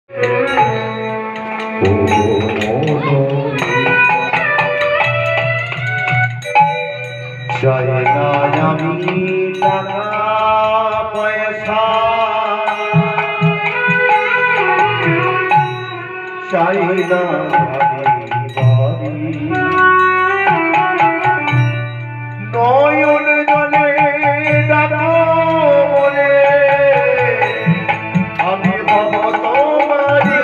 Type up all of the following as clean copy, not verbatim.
চাই না আমি টাকা পয়সা, চাই না বাড়ি, নয়ন জলে ডাকো মনে, আমি হব তোমারি।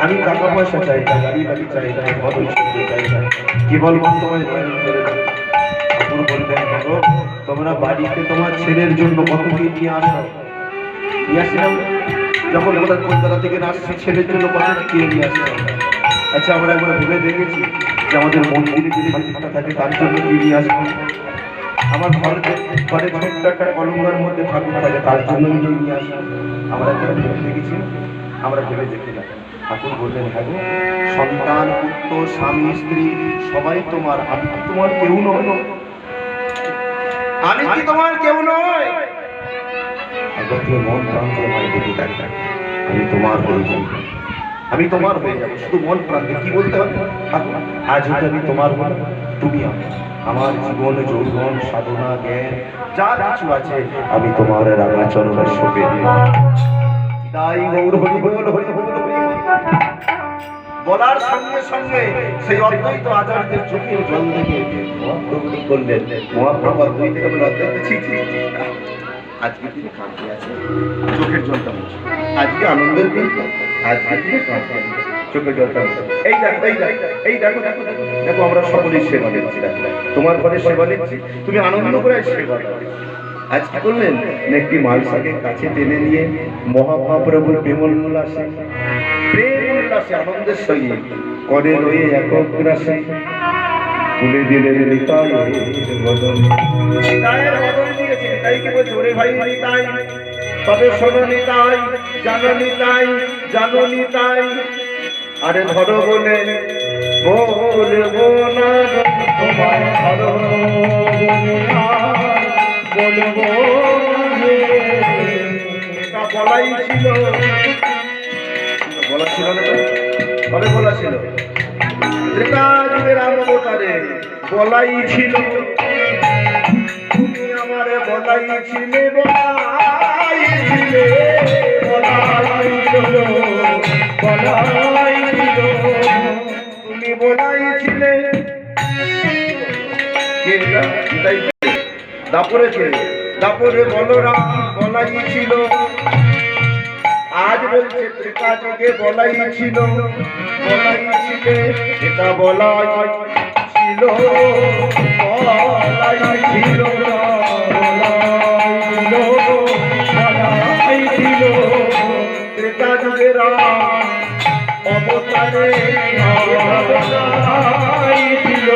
আমি টাকা পয়সা চাই না, গাড়ি বাড়ি চাই না, ভবিষ্যৎ চাই না, কেবল তোমায় ঠাকুর বলবেন দেখো তোমরা বাড়িতে তোমার ছেলের জন্য কত কি নিয়ে আসো, নিয়ে আসছিলাম যখন কলকাতা থেকে আসছি ছেলের জন্য কত কি নিয়ে আসছিলাম। আচ্ছা আমরা একবার ভেবে দেখেছি যে আমাদের মন্দিরে যদি ভালো থাকে তার জন্য কি নিয়ে আসবো, আমার ঘরে ছোট্ট একটা কলঙ্কার মধ্যে ঠাকুর থাকে তার জন্য নিয়ে আসবো। আমরা একবার ভেবে দেখেছি, আমরা ভেবে দেখি না। ঠাকুর বললেন হ্যাঁ গো, সন্তান পুত্র স্বামী স্ত্রী সবাই তোমার, আমি কি তোমার কেউ নয়, আমি কি তোমার কেউ নয়। একবার তুমি মন প্রাণ দিয়ে আমায় দেখে ডাক্তার, আমি তোমার হয়ে যাবো, আমি তোমার হয়ে যাবো, শুধু মন প্রাণ দিয়ে। কি বলতে হবে? আজ হয়তো আমি তোমার হলো, তুমি আমার জীবন যৌবন সাধনা জ্ঞান যা কিছু আছে আমি তোমার রাঙা চরণে সঁপে দিই। তাই গৌর হরি বল হরি বল হরি বলার সঙ্গে সঙ্গে সেই অদ্বৈত আচার্যের চোখের জল থেকে মহাপ্রভু করলেন, মহাপ্রভু অদ্বৈত বলে অদ্বৈত ছি ছি ছি, আজকে তিনি কাঁদতে আছে, চোখের জলটা মুছে, আজকে আনন্দের দিন, আজকে তিনি কাঁদতে আছে, চোখের জলটা মুছে। এই দেখো এই দেখো এই দেখো দেখো দেখো আমরা সকলেই সেবা নিচ্ছি, তোমার ঘরে সেবা নিচ্ছি, তুমি আনন্দ করে সেবা করো। আজ কি করলেন, একটি মালসাকে কাছে টেনে নিয়ে মহাপ্রভুর প্রেমোল্লাসে প্রেমোল্লাসে আনন্দের সঙ্গে করে রয়ে একক রাশে তুলে দিলেন নিতাইয়ের বদন। নিতাইয়ের বদন দিয়েছে, নিতাইকে বলছে ওরে ভাই নিতাই, তবে শোনো নিতাই, জানো নিতাই, জানো নিতাই, আরে ধরো বলে বলবো না তোমায়, ধরো বলবো এটা বলাই ছিল, বলা ছিল না, তবে বলা ছিল রাম অবতারে বলাই ছিল, তুমি আমারে বলাই ছিলে, বলাই ছিলে, বলাই ছিল, বলাই ছিল, তুমি বলাই ছিলে। দাপরে দাপরে বলরাম বলাই ছিল, আজ বলছে ত্রিকাযুগে বলাই ছিল, বলাই ছিলে, এটা বলাই ছিল, বলাই ছিল, বলাই ছিল, বলাই ছিল, ত্রিকাযুগে রাম অবতারে বলাই ছিল,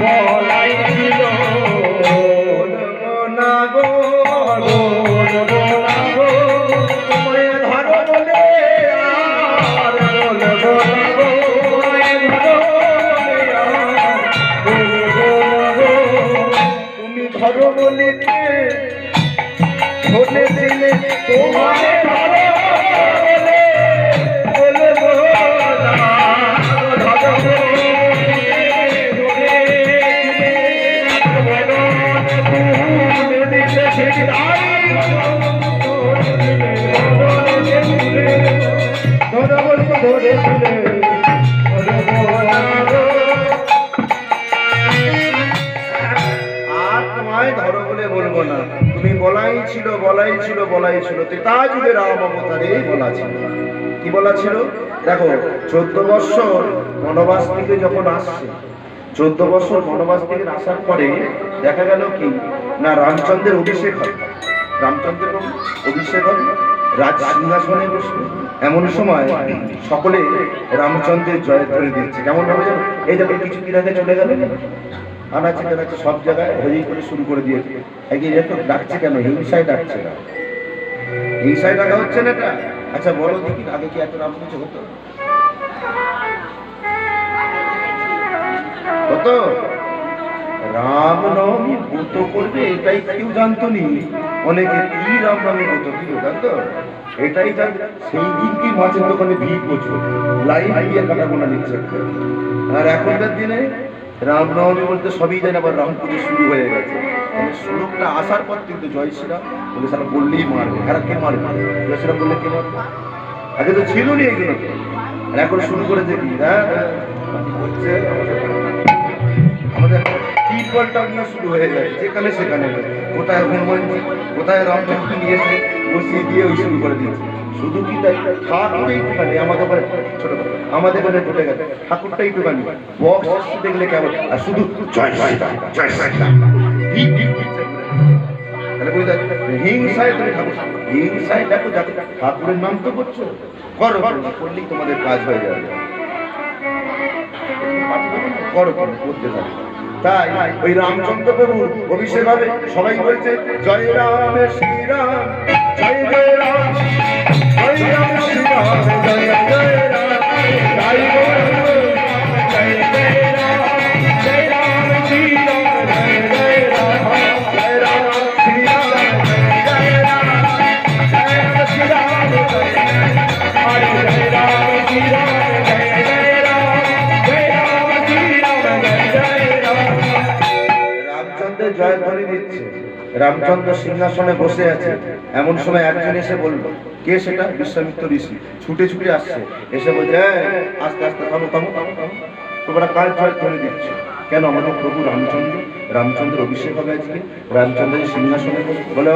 বলাই ছিল, না গো বলবো না গো তোমায় ধরো বলে, আর বলবো না গো তোমায় ধরো বলে, আর বলবো না গো তুমি ধরো বলে বলেছিলে তোমায় ধরো বলে, বলবো না ধরো বলবো না, তুমি বলাই ছিল, বলাই ছিল, বলাই ছিল, ত্রেতাযুগে রাম অবতারে বলা ছিল। কি বলা ছিল? দেখো 14 বছর বনবাস থেকে যখন আসছে, 14 বছর বনবাস থেকে আসার পরে দেখা গেল কি না রামচন্দ্রের অভিষেক হয়, রামচন্দ্রের অভিষেক হয়, রাজ সিংহাসনে বসে। এমন সময় সকলে রামচন্দ্রের জয়ধ্বনি দিচ্ছে, কেমন ভাবে জানো? এই দেখো কিছুদিন আগে চলে গেল, আনাচে কানাচে সব জায়গায় হই করে শুরু করে দিয়েছে। এগিয়ে তো ডাকছে কেন? হিংসায় ডাকছে না, হিংসায় ডাকা হচ্ছে না এটা। আচ্ছা বলো দেখি আগে কি এত রাম কিছু হতো? হতো? রাম নবমী ব্রত করবে এটাই কেউ জানতো নি। অনেকে কি রাম নামে কত কি জানতো, এটাই জান সেই দিনকে মাছের দোকানে ভিড় প্রচুর, লাইন দিয়ে কাটা গোনা নিচ্ছে। আর এখনকার দিনে রামনবমী বলতে সবই জানে, আবার রাম পুজো শুরু হয়ে গেছে। মানে শ্লোকটা আসার পর কিন্তু জয় শ্রীরাম বলে সারা বললেই মারবে, আর কে মারবে? জয় শ্রীরাম বললে কে মারবে? আগে তো ছিল না এইগুলো, আর এখন শুরু করেছে কি হচ্ছে আমাদের টিপলটা নিয়ে শুরু হয়ে গেছে, যেখানে সেখানে কোথায় হনুমান, কোথায় রামচন্দ্র নিয়ে এসে বসিয়ে দিয়ে ওই শুরু করে দিয়েছে। শুধু কি তাই, ঠাকুর এইটুখানি আমাদের ঘরে ছোট আমাদের ঘরে ঢুকে গেছে, ঠাকুরটা এইটুখানি বক্স দেখলে কেমন, আর শুধু জয় শ্রীরাম জয় শ্রীরাম তাহলে বুঝতে হিংসায় তুমি ঠাকুর, হিংসায় দেখো যাতে ঠাকুরের নাম তো করছো, করো করলেই তোমাদের কাজ হয়ে যাবে, করো করতে থাকো। তাই ওই রামচন্দ্র প্রভুর অভিষেক হবে, সবাই বলছে জয় রাম শ্রীরাম জয় জয় রাম জয় রাম শ্রীরাম জয় জয় রাম জয় জয় রাম জয় রাম শ্রীরাম জয় জয় রাম জয় রাম শ্রীরাম জয় রাম জয় রাম শ্রীরাম জয় হরে জয় রাম শ্রীরাম জয় জয় রাম জয় রাম শ্রীরাম জয় জয় রাম। রামচন্দ্র জয়ধ্বনি দিচ্ছে, রামচন্দ্র সিংহাসনে বসে আছে। এমন সময় একজন এসে বলল, কে সেটা? বিশ্বামিত্র ঋষি ছুটে ছুটে আসছে, এসে বলছে আস্তে আস্তে থামো থামো থামো থামো, তোমরা কার জয়ধ্বনি দিচ্ছ? কেন? আমাদের প্রভু রামচন্দ্র, রামচন্দ্রের অভিষেক হবে আজকে, রামচন্দ্রের সিংহাসনে বলে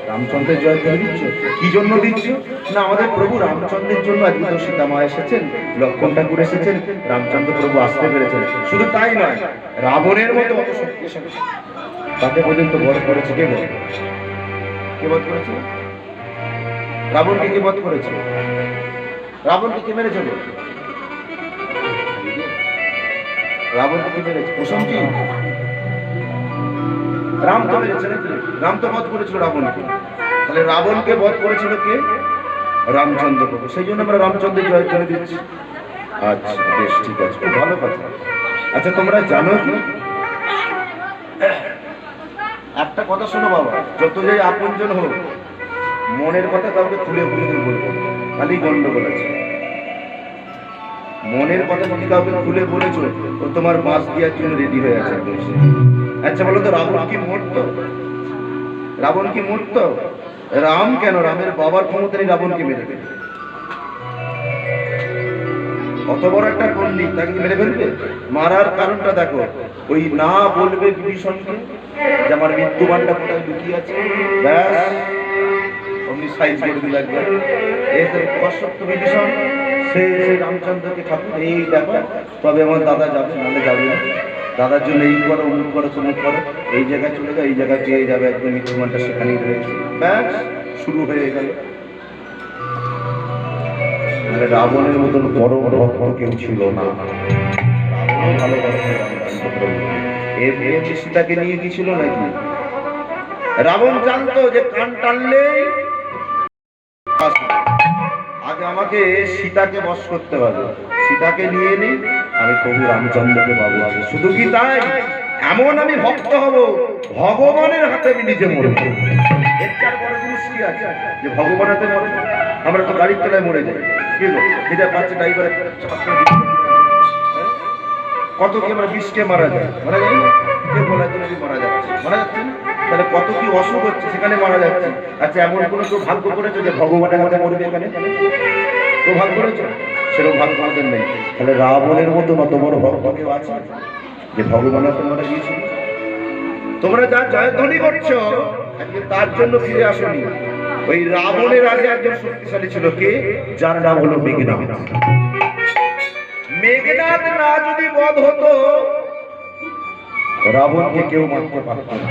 রামচন্দ্রের জয়ধ্বনি দিচ্ছ, কি জন্য দিচ্ছ? না আমাদের প্রভু রামচন্দ্রের জন্য আজকে তো সীতামা এসেছেন, লক্ষ্মণ ঠাকুর এসেছেন, রামচন্দ্র প্রভু আসতে পেরেছেন। শুধু তাই নয়, রাবণের মতো অত শক্তিশালী তাকে পর্যন্ত বধ করেছে। কে বধ? কে বধ করেছে? রাবণকে কে বধ করেছে? রাবণকে কে মেরেছে? রাবণকে কে মেরেছে? প্রশংসিত রাম তো মেরেছে নাকি? রাম তো বধ করেছিল রাবণকে, তাহলে রাবণকে বধ করেছিল কে? রামচন্দ্র প্রভু। সেই জন্য আমরা রামচন্দ্রের জয় করে দিচ্ছি। আচ্ছা বেশ, ঠিক আছে, খুব ভালো কথা। আচ্ছা তোমরা জানো কি, একটা কথা শোনো বাবা, যত যাই আপনজন হোক মনের কথা কাউকে খুলে খুলে বলবো, খালি গন্ডগোল আছে। মনের কথা যদি কাউকে খুলে বলেছো তো তোমার বাঁশ দেওয়ার জন্য রেডি হয়ে আছে। আচ্ছা বলো তো, রাবণ কি মরতো? রাবণ কি মরতো? রাম কেন, রামের বাবার ক্ষমতা নেই রাবণকে মেরে ফেলবে? অত বড় একটা পণ্ডিত, তাকে মেরে ফেলবে? মারার কারণটা দেখো, ওই না বলবে বিভীষণকে যে আমার মৃত্যুবানটা কোথায় লুকিয়ে আছে, ব্যাস অমনি সাইজ করে দিল একবার। এসে কষ্টপ্ত বিভীষণ সে রামচন্দ্রকে ঠাকুর এই দেখো, তবে আমার দাদা যাবে, নাহলে যাবে না, দাদার জন্য এই করো অমুক করো তমুক করো, এই জায়গায় চলে যাও, এই জায়গায় পেয়ে যাবে, একদম মৃত্যুবানটা সেখানেই রয়েছে, ব্যাস শুরু হয়ে গেল। রাবণের মতন বড় বড় ভক্ত কেউ ছিল না। ভালো সীতাকে নিয়ে কি ছিল নাকি? রাবণ জানতো যে কান টানলে আগে আমাকে সীতাকে বশ করতে হবে, সীতাকে নিয়ে নি আমি প্রভু রামচন্দ্রকে পাবো। শুধু কি তাই, এমন আমি ভক্ত হব ভগবানের হাতে আমি নিজে মরব। এর চার বড় জিনিস কি আছে যে ভগবানের হাতে মরব? আমরা তো গাড়ির তলায় মরে যাই, কি হলো যেটা পাচ্ছে ড্রাইভারে কত কি আমরা বিষকে মারা যায়, মারা যাই না? কে বলার জন্য মারা যাচ্ছে, মারা যাচ্ছে না? তাহলে কত কি অসুখ হচ্ছে, সেখানে মারা যাচ্ছে। আচ্ছা এমন কোনো কেউ ভাগ্য করেছে যে ভগবানের হাতে মরবে? এখানে তো ভাগ করেছে, সেরকম ভাগ আমাদের নেই। তাহলে রাবণের মতো অত বড় ভক্ত কেউ আছে যে ভগবানের হাতে মারা গিয়েছিল? তোমরা যা জয়ধ্বনি করছো তার জন্য ফিরে আসনি। ওই রাবণের আগে একজন শক্তিশালী ছিল, কে? যার নাম হলো মেঘনাদ। মেঘনাদ না যদি বধ হতো রাবণকে কেউ মারতে পারত না।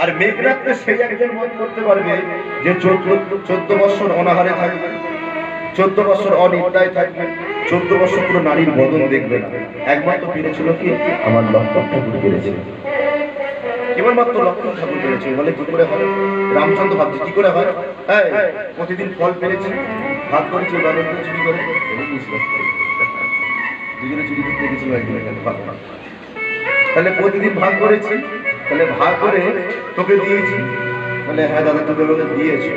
আর মেঘনাদকে সেই একজন বধ করতে পারবে যে 14 বছর অনাহারে থাকবে, 14 বছর অনিদ্রায় থাকবে, 14 বছর পুরো নারীর বদন দেখবে না। একমাত্র পেরেছিল কি? আমার লক্ষ্মণ ঠাকুর পেরেছিল। কেবলমাত্র লক্ষ্মণ ঠাকুর পেরেছে। বলে কি করে হয়? রামচন্দ্র ভাবছে কি করে হয়? প্রতিদিন ফল পেরেছি, ভাগ করেছি, বাদন করে চুরি করে দুজনে চুরি করতে গেছিল একদিন, তাহলে প্রতিদিন ভাগ করেছি, তাহলে ভাগ করে তোকে দিয়েছি, বলে হ্যাঁ দাদা, তুমি আমাকে দিয়েছো।